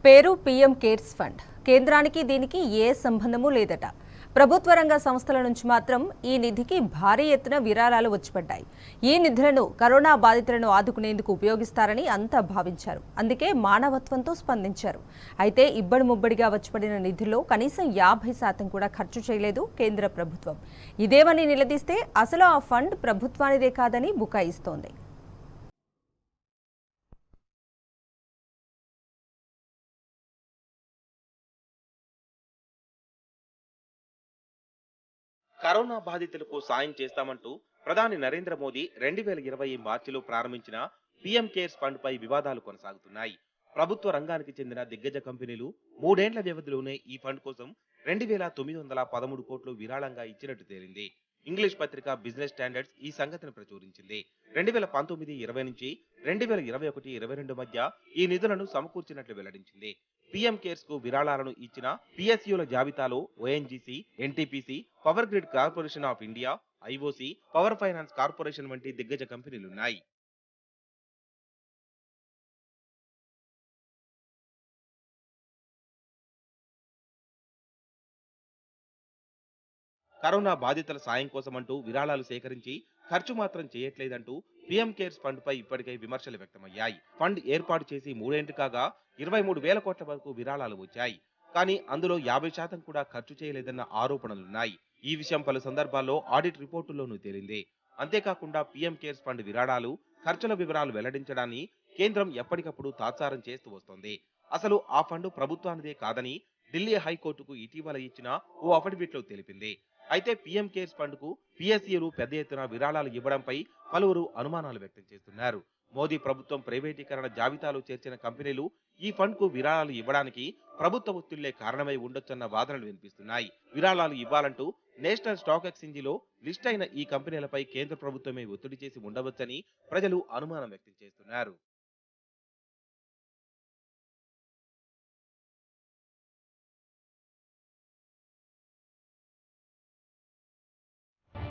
పేరు PM cares fund. కేంద్రానికి దీనికి ఏ సంబంధమూ లేదట. ప్రభుత్వ రంగ సంస్థల నుంచి మాత్రం ఈ నిధికి భారీ ఎత్తున విరాళాలు వచ్చిపడ్డాయి. ఈ నిధులను కరోనా బాధితులను ఆదుకునేందుకు ఉపయోగిస్తారని అంతా భావించారు. అందుకే మానవత్వంతో స్పందించారు. అయితే ఇబ్బడి ముబ్బడిగా వచ్చిపడిన నిధుల్లో కనీసం 50% కూడా ఖర్చు చేయలేదు కేంద్ర ప్రభుత్వం. ఇదేమని నిలదీస్తే అసలు ఆ ఫండ్ ప్రభుత్వానిదే కాదని బుకాయిస్తోంది. కరోనా బాధితులకు సాయం చేస్తామంటూ ప్రధాని నరేంద్ర మోదీ 2020 మార్చిలో ప్రారంభించిన పీఎం కేర్స్ ఫండ్ పై వివాదాలు కొనసాగుతున్నాయి. ప్రభుత్వ రంగానికి చెందిన దిగ్గజ కంపెనీలు 3 ఏళ్ల వ్యవధిలోనే ఈ ఫండ్ కోసం 2913 కోట్లు విరాళంగా ఇచ్చినట్టు తేలింది. ఇంగ్లీష్ పత్రిక బిజినెస్ స్టాండర్డ్స్ ఈ సంగతిని ప్రచురించింది. 2019-20 నుంచి 2021-22 మధ్య ఈ నిధులను సమకూర్చినట్లు వెల్లడించింది. పీఎం కేర్స్ కు విరాళాలను ఇచ్చిన పిఎస్యుల జాబితాలో ONGC, NTPC, power grid corporation of India, IOC, power finance corporation వంటి దిగ్గజ కంపెనీలున్నాయి. కరోనా బాధితుల సాయం కోసమంటూ విరాళాలు సేకరించి ఖర్చు మాత్రం చేయట్లేదంటూ పీఎం కేర్స్ ఫండ్ పై ఇప్పటికే విమర్శలు వ్యక్తమయ్యాయి. ఫండ్ ఏర్పాటు చేసి 3 ఏళ్లు కాగా 23,000 కోట్ల వరకు విరాళాలు వచ్చాయి. కానీ అందులో 50% కూడా ఖర్చు చేయలేదన్న ఆరోపణలున్నాయి. ఈ విషయం పలు సందర్భాల్లో ఆడిట్ రిపోర్టుల్లోనూ తేలింది. అంతేకాకుండా పీఎం కేర్స్ ఫండ్ విరాళాలు, ఖర్చుల వివరాలు వెల్లడించడాన్ని కేంద్రం ఎప్పటికప్పుడు తాత్సారం చేస్తూ వస్తోంది. అసలు ఆ ఫండ్ ప్రభుత్వానిదే కాదని ఢిల్లీ హైకోర్టుకు ఇటీవల ఇచ్చిన ఓ అఫిడవిట్లో తెలిపింది. అయితే పీఎం కేర్స్ ఫండ్ కు పిఎస్యులు పెద్ద ఎత్తున విరాళాలు ఇవ్వడంపై పలువురు అనుమానాలు వ్యక్తం చేస్తున్నారు. మోదీ ప్రభుత్వం ప్రైవేటీకరణ జాబితాలో చేర్చిన కంపెనీలు ఈ ఫండ్ కు విరాళాలు ఇవ్వడానికి ప్రభుత్వ ఒత్తిళ్లే కారణమై ఉండొచ్చన్న వాదనలు వినిపిస్తున్నాయి. విరాళాలు ఇవ్వాలంటూ నేషనల్ స్టాక్ ఎక్స్చేంజిలో లిస్ట్ అయిన ఈ కంపెనీలపై కేంద్ర ప్రభుత్వమే ఒత్తిడి చేసి ఉండవచ్చని ప్రజలు అనుమానం వ్యక్తం చేస్తున్నారు.